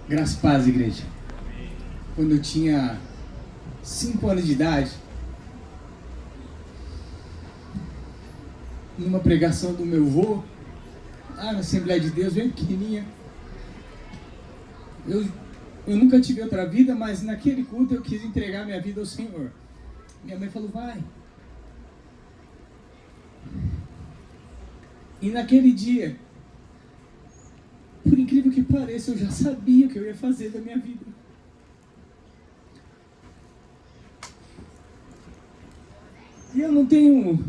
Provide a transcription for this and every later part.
Graças a paz, igreja. Quando eu tinha 5 anos de idade, numa pregação do meu avô, lá na Assembleia de Deus, bem pequenininha, eu nunca tive outra vida, mas naquele culto eu quis entregar minha vida ao Senhor. Minha mãe falou, vai. E naquele dia, por incrível que pareça, eu já sabia o que eu ia fazer da minha vida. E eu não tenho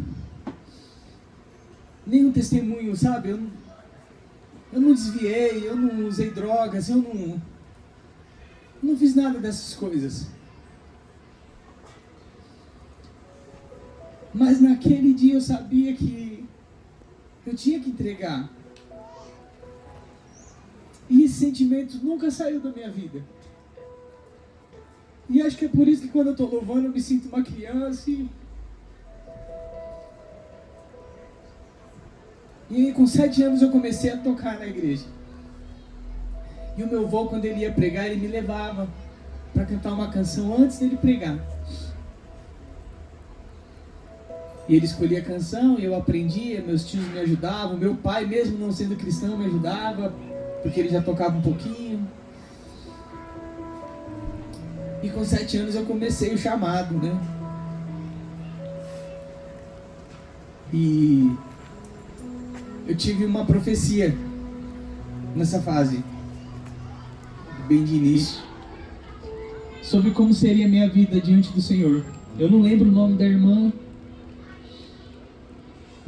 nenhum testemunho, sabe? Eu não desviei, eu não usei drogas, eu não fiz nada dessas coisas. Mas naquele dia eu sabia que eu tinha que entregar. E esse sentimento nunca saiu da minha vida. E acho que é por isso que quando eu estou louvando eu me sinto uma criança. E com 7 anos eu comecei a tocar na igreja. E o meu avô, quando ele ia pregar, ele me levava para cantar uma canção antes dele pregar. E ele escolhia a canção e eu aprendia, meus tios me ajudavam, meu pai, mesmo não sendo cristão, me ajudava, porque ele já tocava um pouquinho. E com 7 anos eu comecei o chamado, né? E eu tive uma profecia nessa fase, bem de início, sobre como seria a minha vida diante do Senhor. Eu não lembro o nome da irmã,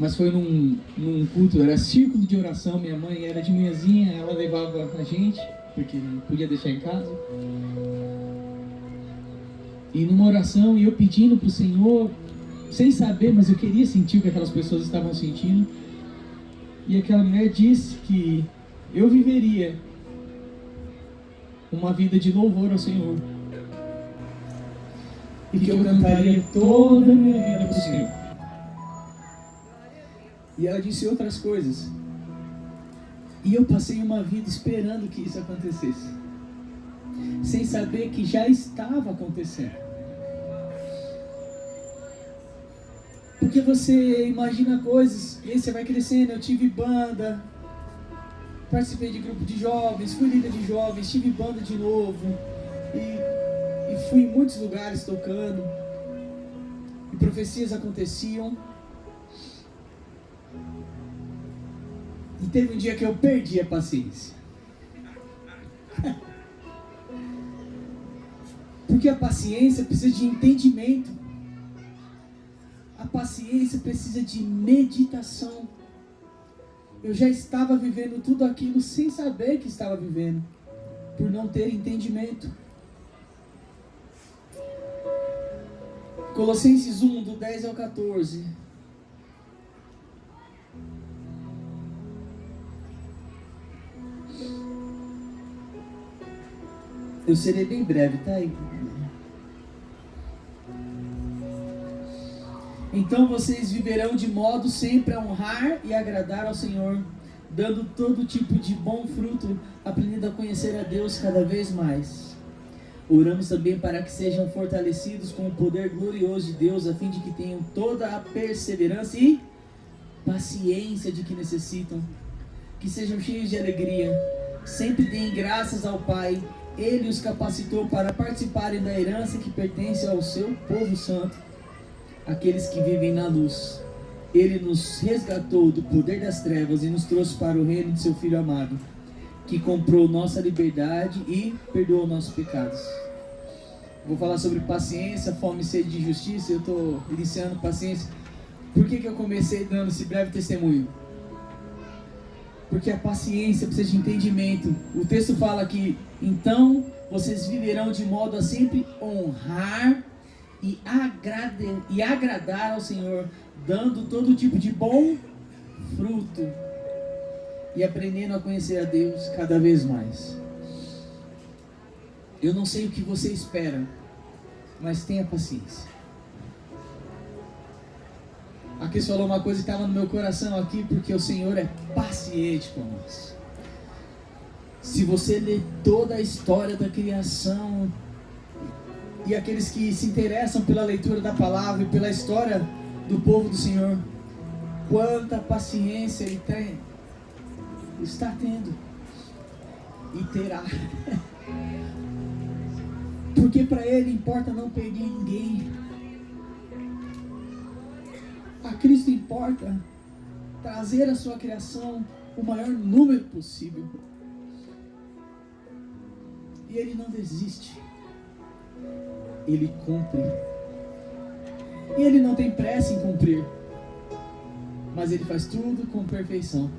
mas foi num culto, era círculo de oração. Minha mãe era de manhãzinha, ela levava a gente, porque não podia deixar em casa. E numa oração, e eu pedindo para o Senhor, sem saber, mas eu queria sentir o que aquelas pessoas estavam sentindo. E aquela mulher disse que eu viveria uma vida de louvor ao Senhor. E que eu cantaria toda a minha vida para o Senhor. E ela disse outras coisas. E eu passei uma vida esperando que isso acontecesse, sem saber que já estava acontecendo. Porque você imagina coisas, e aí você vai crescendo. Eu tive banda, participei de grupo de jovens, fui líder de jovens, tive banda de novo, e fui em muitos lugares tocando, e profecias aconteciam. E teve um dia que eu perdi a paciência. Porque a paciência precisa de entendimento. A paciência precisa de meditação. Eu já estava vivendo tudo aquilo sem saber que estava vivendo, por não ter entendimento. Colossenses 1, do 10 ao 14. Eu serei bem breve, tá aí? Então vocês viverão de modo sempre a honrar e agradar ao Senhor, dando todo tipo de bom fruto, aprendendo a conhecer a Deus cada vez mais. Oramos também para que sejam fortalecidos com o poder glorioso de Deus, a fim de que tenham toda a perseverança e paciência de que necessitam. Que sejam cheios de alegria, sempre deem graças ao Pai. Ele os capacitou para participarem da herança que pertence ao seu povo santo, aqueles que vivem na luz. Ele nos resgatou do poder das trevas e nos trouxe para o reino de seu Filho amado, que comprou nossa liberdade e perdoou nossos pecados. Vou falar sobre paciência, fome e sede de justiça. Eu estou iniciando paciência. Por que eu comecei dando esse breve testemunho? Porque a paciência precisa de entendimento. O texto fala que então vocês viverão de modo a sempre honrar e agradar ao Senhor, dando todo tipo de bom fruto e aprendendo a conhecer a Deus cada vez mais. Eu não sei o que você espera, mas tenha paciência. A Cris falou uma coisa que estava no meu coração aqui, porque o Senhor é paciente com nós. Se você ler toda a história da criação, e aqueles que se interessam pela leitura da palavra e pela história do povo do Senhor, quanta paciência Ele tem, está tendo e terá. Porque para Ele importa não perder ninguém. A Cristo importa trazer à sua criação o maior número possível. E Ele não desiste. Ele cumpre. E Ele não tem pressa em cumprir. Mas Ele faz tudo com perfeição.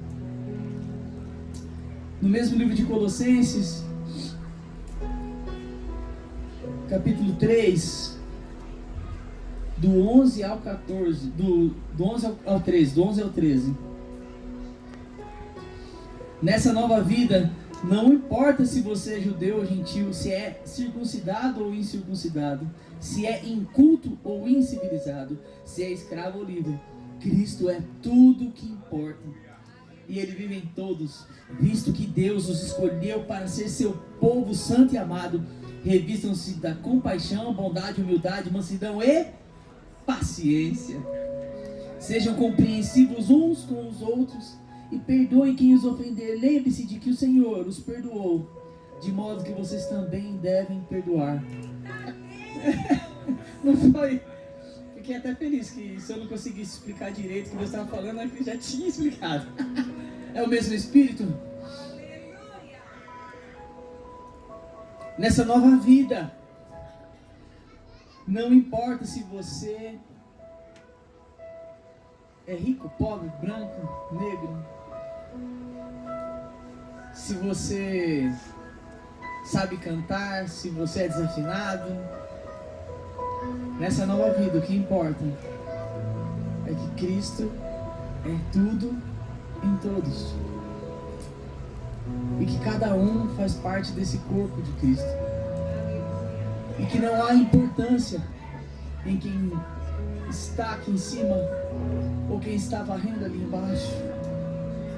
No mesmo livro de Colossenses, capítulo 3, do 11 ao 14, do 11 ao 13, do 11 ao 13. Nessa nova vida, não importa se você é judeu ou gentil, se é circuncidado ou incircuncidado, se é inculto ou incivilizado, se é escravo ou livre, Cristo é tudo o que importa. E Ele vive em todos, visto que Deus os escolheu para ser seu povo santo e amado. Revistam-se da compaixão, bondade, humildade, mansidão e paciência. Sejam compreensivos uns com os outros e perdoem quem os ofender. Lembre-se de que o Senhor os perdoou, de modo que vocês também devem perdoar. Não foi? Fiquei até feliz que se eu não conseguisse explicar direito o que Deus estava falando, eu já tinha explicado. É o mesmo Espírito? Nessa nova vida, não importa se você é rico, pobre, branco, negro, se você sabe cantar, se você é desafinado. Nessa nova vida, o que importa é que Cristo é tudo em todos, e que cada um faz parte desse corpo de Cristo, e que não há importância em quem está aqui em cima ou quem está varrendo ali embaixo.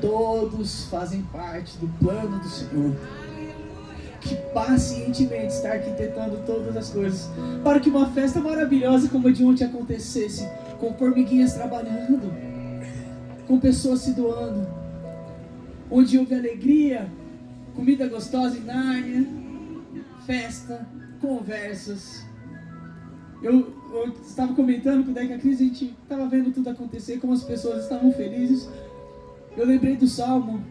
Todos fazem parte do plano do Senhor, que pacientemente está arquitetando todas as coisas para que uma festa maravilhosa como a de ontem acontecesse, com formiguinhas trabalhando, com pessoas se doando, onde houve alegria, comida gostosa em Nárnia, festa, conversas. Eu estava comentando com o Deca Cris, a gente estava vendo tudo acontecer, como as pessoas estavam felizes. Eu lembrei do Salmo: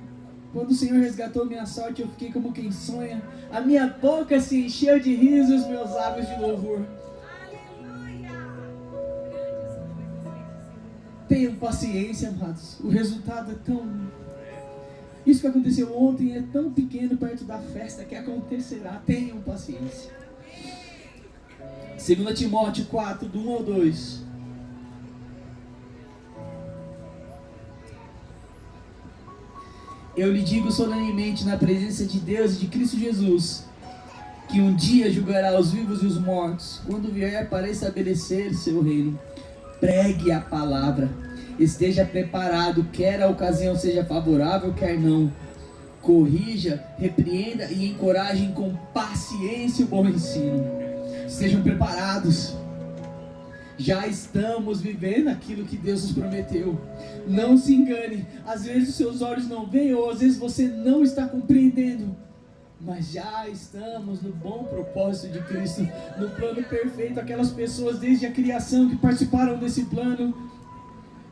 quando o Senhor resgatou minha sorte, eu fiquei como quem sonha. A minha boca se encheu de risos, meus lábios de louvor. Tenham paciência, amados. O resultado é tão... Isso que aconteceu ontem é tão pequeno perto da festa que acontecerá. Tenham paciência. 2 Timóteo 4, do 1 ao 2. Eu lhe digo solenemente na presença de Deus e de Cristo Jesus, que um dia julgará os vivos e os mortos, quando vier para estabelecer seu reino. Pregue a palavra, esteja preparado, quer a ocasião seja favorável, quer não. Corrija, repreenda e encoraje com paciência o bom ensino. Estejam preparados. Já estamos vivendo aquilo que Deus nos prometeu. Não se engane. Às vezes os seus olhos não veem, ou às vezes você não está compreendendo. Mas já estamos no bom propósito de Cristo, no plano perfeito. Aquelas pessoas desde a criação que participaram desse plano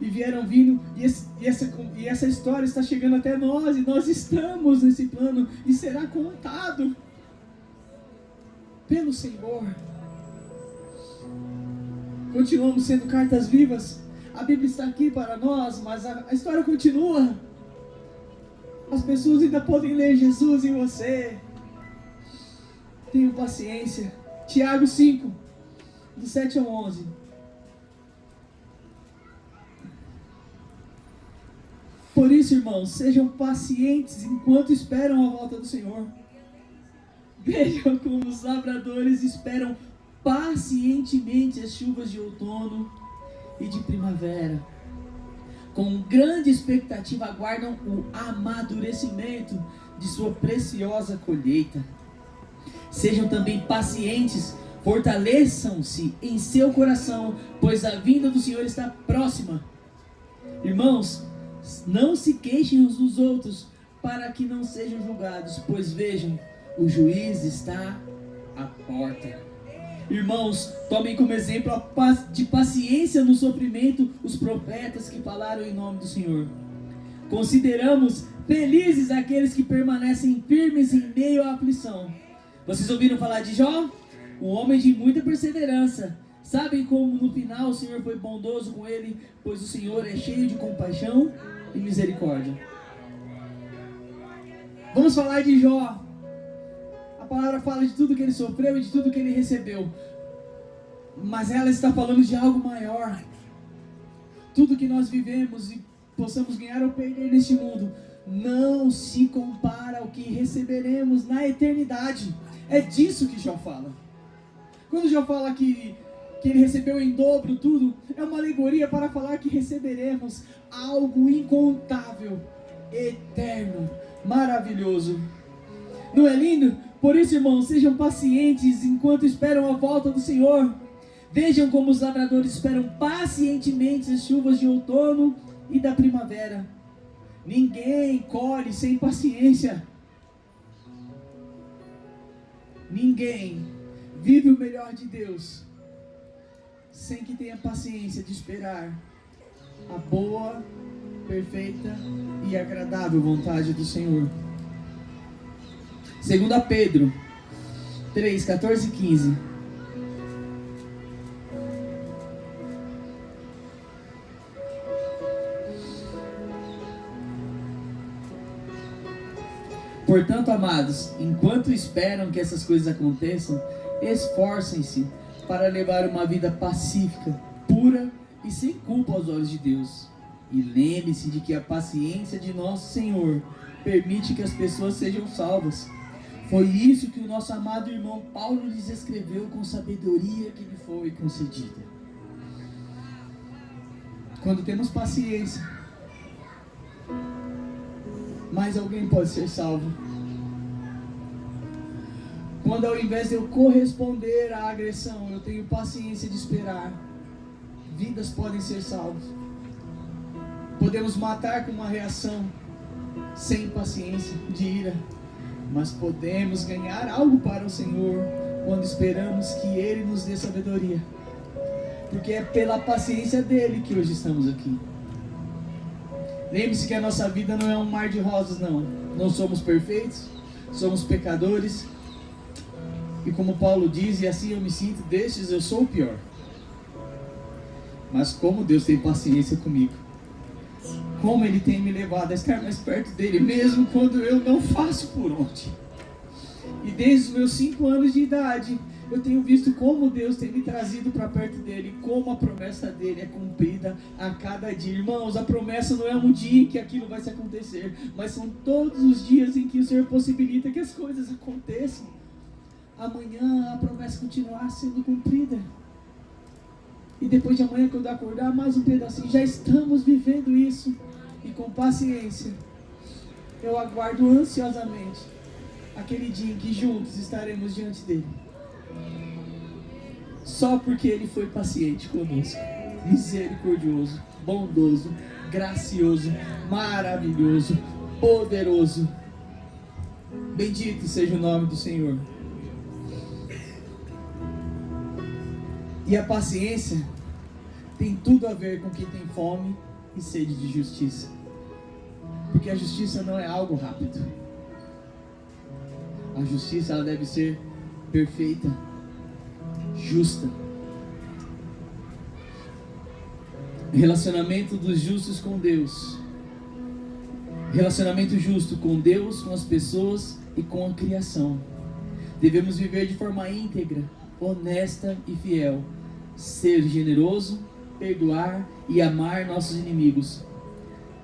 e vieram vindo, e essa história está chegando até nós, e nós estamos nesse plano, e será contado pelo Senhor. Continuamos sendo cartas vivas. A Bíblia está aqui para nós, mas a história continua. As pessoas ainda podem ler Jesus em você. Tenham paciência. Tiago 5, do 7 ao 11. Por isso, irmãos, sejam pacientes enquanto esperam a volta do Senhor. Vejam como os lavradores esperam pacientemente as chuvas de outono e de primavera. Com grande expectativa aguardam o amadurecimento de sua preciosa colheita. Sejam também pacientes, fortaleçam-se em seu coração, pois a vinda do Senhor está próxima. Irmãos, não se queixem uns dos outros, para que não sejam julgados, pois vejam, o juiz está à porta. Irmãos, tomem como exemplo de paciência no sofrimento os profetas que falaram em nome do Senhor. Consideramos felizes aqueles que permanecem firmes em meio à aflição. Vocês ouviram falar de Jó? Um homem de muita perseverança. Sabem como no final o Senhor foi bondoso com ele, pois o Senhor é cheio de compaixão e misericórdia. Vamos falar de Jó. A palavra fala de tudo que ele sofreu e de tudo que ele recebeu. Mas ela está falando de algo maior. Tudo que nós vivemos e possamos ganhar ou perder neste mundo não se compara ao que receberemos na eternidade. É disso que Jó fala. Quando Jó fala que ele recebeu em dobro tudo, é uma alegoria para falar que receberemos algo incontável, eterno, maravilhoso. Não é lindo? Por isso, irmãos, sejam pacientes enquanto esperam a volta do Senhor. Vejam como os lavradores esperam pacientemente as chuvas de outono e da primavera. Ninguém colhe sem paciência. Ninguém vive o melhor de Deus sem que tenha paciência de esperar a boa, perfeita e agradável vontade do Senhor. 2 Pedro 3, 14 e 15. Portanto, amados, enquanto esperam que essas coisas aconteçam, esforcem-se para levar uma vida pacífica, pura e sem culpa aos olhos de Deus. E lembre-se de que a paciência de nosso Senhor permite que as pessoas sejam salvas. Foi isso que o nosso amado irmão Paulo lhes escreveu com sabedoria que lhe foi concedida. Quando temos paciência, mais alguém pode ser salvo. Quando ao invés de eu corresponder à agressão, eu tenho paciência de esperar, vidas podem ser salvas. Podemos matar com uma reação sem paciência, de ira, mas podemos ganhar algo para o Senhor quando esperamos que Ele nos dê sabedoria, porque é pela paciência dEle que hoje estamos aqui. Lembre-se que a nossa vida não é um mar de rosas, não somos perfeitos, somos pecadores, e como Paulo diz, e assim eu me sinto, destes eu sou o pior. Mas como Deus tem paciência comigo, como Ele tem me levado a estar mais perto dEle, mesmo quando eu não faço por onde. E desde os meus 5 anos de idade, eu tenho visto como Deus tem me trazido para perto dEle, como a promessa dEle é cumprida a cada dia. Irmãos, a promessa não é um dia em que aquilo vai se acontecer, mas são todos os dias em que o Senhor possibilita que as coisas aconteçam. Amanhã a promessa continuar sendo cumprida. E depois de amanhã, quando eu acordar, mais um pedacinho. Já estamos vivendo isso. E com paciência, eu aguardo ansiosamente aquele dia em que juntos estaremos diante dEle. Só porque Ele foi paciente conosco, misericordioso, bondoso, gracioso, maravilhoso, poderoso. Bendito seja o nome do Senhor. E a paciência tem tudo a ver com quem tem fome e sede de justiça. Porque a justiça não é algo rápido. A justiça, ela deve ser perfeita, justa. Relacionamento dos justos com Deus. Relacionamento justo com Deus, com as pessoas e com a criação. Devemos viver de forma íntegra, honesta e fiel. Ser generoso, perdoar e amar nossos inimigos.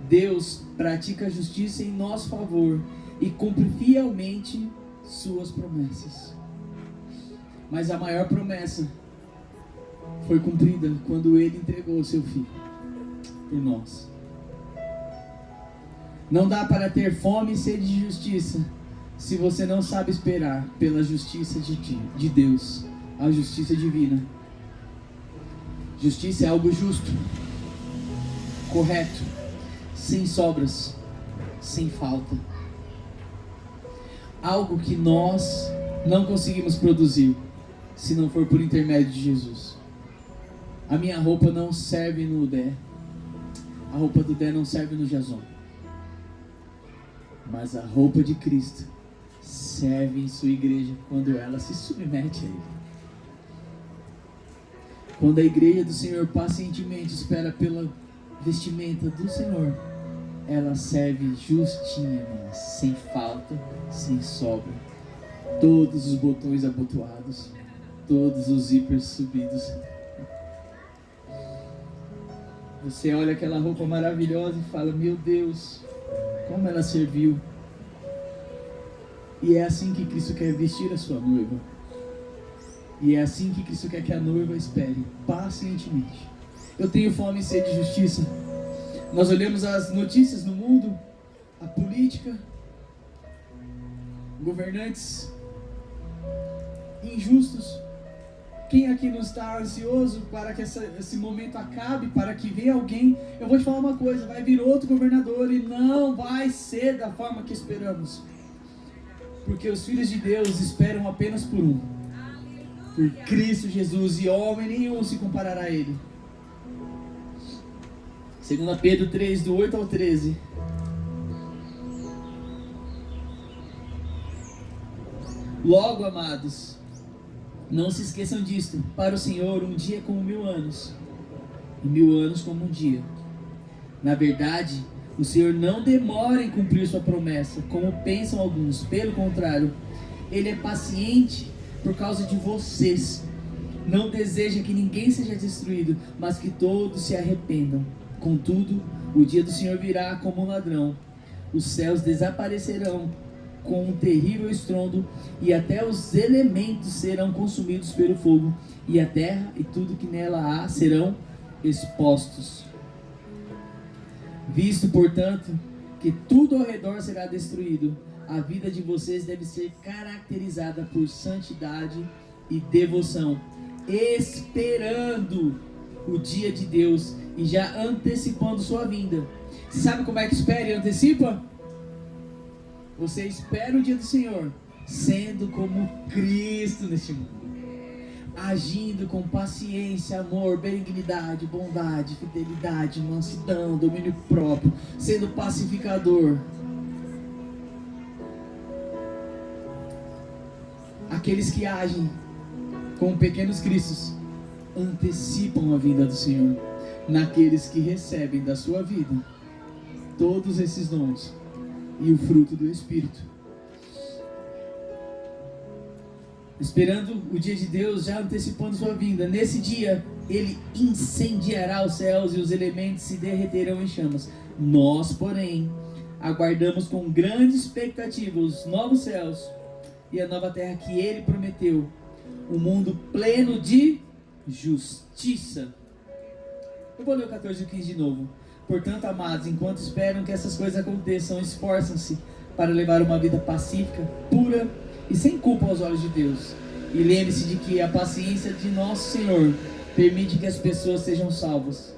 Deus pratica a justiça em nosso favor e cumpre fielmente suas promessas. Mas a maior promessa foi cumprida quando Ele entregou o seu Filho por nós. Não dá para ter fome e sede de justiça se você não sabe esperar pela justiça de Deus, a justiça divina. Justiça é algo justo, correto, sem sobras, sem falta. Algo que nós não conseguimos produzir se não for por intermédio de Jesus. A minha roupa não serve no Dé, a roupa do Dé não serve no Jason, mas a roupa de Cristo serve em sua igreja quando ela se submete a Ele. Quando a igreja do Senhor pacientemente espera pela vestimenta do Senhor, ela serve justinha, sem falta, sem sobra. Todos os botões abotoados, todos os zíperes subidos. Você olha aquela roupa maravilhosa e fala: meu Deus, como ela serviu. E é assim que Cristo quer vestir a sua noiva. E é assim que Cristo quer que a noiva espere pacientemente. Eu tenho fome e sede de justiça. Nós olhamos as notícias no mundo, a política, governantes injustos. Quem aqui não está ansioso para que esse momento acabe, para que venha alguém? Eu vou te falar uma coisa: vai vir outro governador e não vai ser da forma que esperamos. Porque os filhos de Deus esperam apenas por um, por Cristo Jesus, e homem nenhum se comparará a Ele. 2 Pedro 3, do 8 ao 13. Logo, amados, não se esqueçam disto: para o Senhor um dia é como 1000 anos, e 1000 anos como um dia. Na verdade, o Senhor não demora em cumprir sua promessa, como pensam alguns. Pelo contrário, Ele é paciente por causa de vocês. Não deseja que ninguém seja destruído, mas que todos se arrependam. Contudo, o dia do Senhor virá como um ladrão. Os céus desaparecerão com um terrível estrondo, e até os elementos serão consumidos pelo fogo, e a terra e tudo que nela há serão expostos. Visto, portanto, que tudo ao redor será destruído, a vida de vocês deve ser caracterizada por santidade e devoção, esperando o dia de Deus e já antecipando sua vinda. Você sabe como é que espera e antecipa? Você espera o dia do Senhor sendo como Cristo neste mundo, agindo com paciência, amor, benignidade, bondade, fidelidade, mansidão, domínio próprio, sendo pacificador. Aqueles que agem como pequenos cristos antecipam a vinda do Senhor naqueles que recebem da sua vida todos esses dons e o fruto do Espírito. Esperando o dia de Deus, já antecipando sua vinda. Nesse dia, Ele incendiará os céus e os elementos se derreterão em chamas. Nós, porém, aguardamos com grande expectativa os novos céus e a nova terra que Ele prometeu, um mundo pleno de justiça. Eu vou ler o 14 e 15 de novo. Portanto, amados, enquanto esperam que essas coisas aconteçam, esforçam-se para levar uma vida pacífica, pura e sem culpa aos olhos de Deus. E lembre-se de que a paciência de nosso Senhor permite que as pessoas sejam salvas.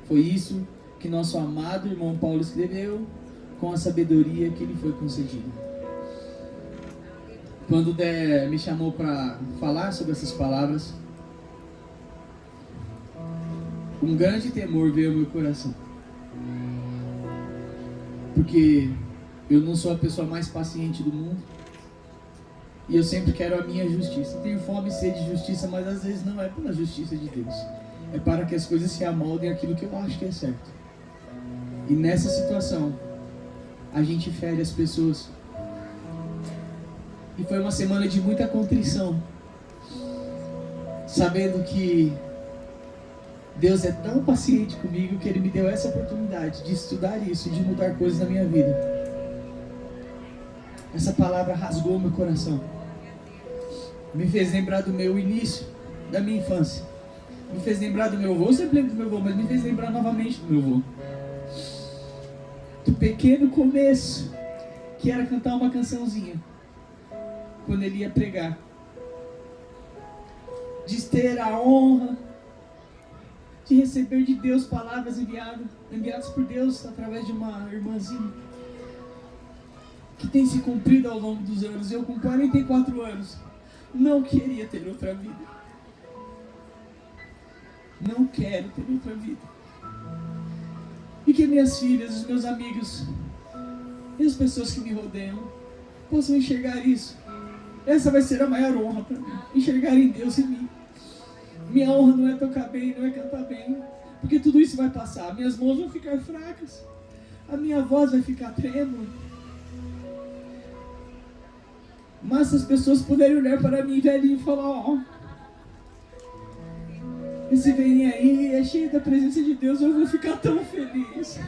Foi isso que nosso amado irmão Paulo escreveu com a sabedoria que lhe foi concedida. Quando o Dé me chamou para falar sobre essas palavras, um grande temor veio ao meu coração. Porque eu não sou a pessoa mais paciente do mundo. E eu sempre quero a minha justiça. Tenho fome e sede de justiça, mas às vezes não é pela justiça de Deus. É para que as coisas se amoldem àquilo que eu acho que é certo. E nessa situação, a gente fere as pessoas. E foi uma semana de muita contrição. Sabendo que Deus é tão paciente comigo que Ele me deu essa oportunidade de estudar isso e de mudar coisas na minha vida. Essa palavra rasgou meu coração. Me fez lembrar do meu início, da minha infância. Me fez lembrar do meu avô. Eu sempre lembro do meu avô, mas me fez lembrar novamente do meu avô. do pequeno começo, que era cantar uma cançãozinha quando ele ia pregar, de ter a honra de receber de Deus palavras enviadas por Deus através de uma irmãzinha, que tem se cumprido ao longo dos anos. Eu, com 44 anos, não queria ter outra vida. Não quero ter outra vida. E que minhas filhas, os meus amigos e as pessoas que me rodeiam possam enxergar isso. Essa vai ser a maior honra para mim, enxergar em Deus em mim. Minha honra não é tocar bem, não é cantar bem, porque tudo isso vai passar. Minhas mãos vão ficar fracas, a minha voz vai ficar trêmula. Mas se as pessoas puderem olhar para mim, velhinho, e falar: ó, esse velhinho aí é cheio da presença de Deus, eu vou ficar tão feliz.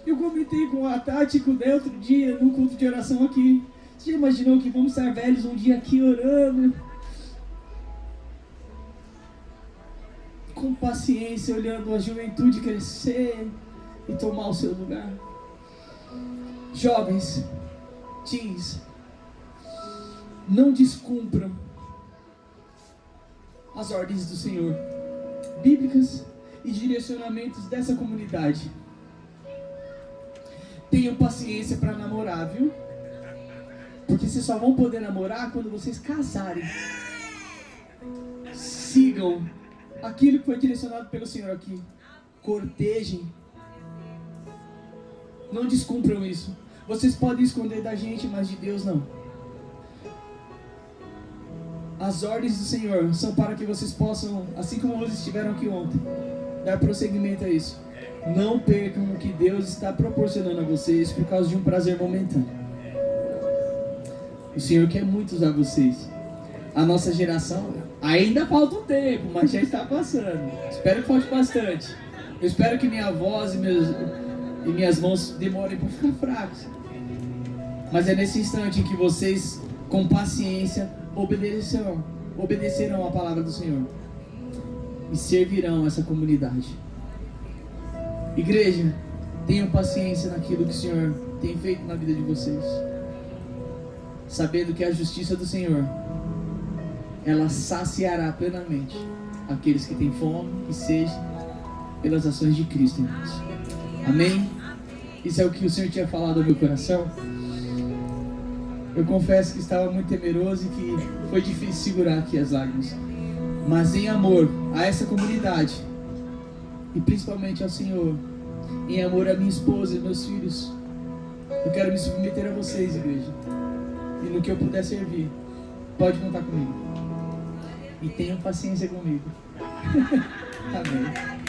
Eu comentei com a Tati e com o Dé outro dia, num culto de oração aqui. Você já imaginou que vamos estar velhos um dia aqui orando? Com paciência, olhando a juventude crescer e tomar o seu lugar. Jovens, teens, não descumpram as ordens do Senhor, bíblicas e direcionamentos dessa comunidade. Tenham paciência para namorar, viu? Porque vocês só vão poder namorar quando vocês casarem. Sigam aquilo que foi direcionado pelo Senhor aqui. Cortejem. Não descumpram isso. Vocês podem esconder da gente, mas de Deus não. As ordens do Senhor são para que vocês possam, assim como vocês estiveram aqui ontem, dar prosseguimento a isso. Não percam o que Deus está proporcionando a vocês por causa de um prazer momentâneo. O Senhor quer muito usar vocês. A nossa geração, ainda falta um tempo, mas já está passando. Espero que falte bastante. Eu espero que minha voz e minhas mãos demorem para ficar fracas. Mas é nesse instante em que vocês, com paciência, obedecerão a palavra do Senhor e servirão essa comunidade. Igreja, tenham paciência naquilo que o Senhor tem feito na vida de vocês, sabendo que a justiça do Senhor, ela saciará plenamente aqueles que têm fome e sede pelas ações de Cristo em nós. Amém? Isso é o que o Senhor tinha falado ao meu coração. Eu confesso que estava muito temeroso e que foi difícil segurar aqui as lágrimas. Mas em amor a essa comunidade, e principalmente ao Senhor, em amor a minha esposa e meus filhos, eu quero me submeter a vocês, igreja. E no que eu puder servir, pode contar comigo. E tenham paciência comigo. Amém.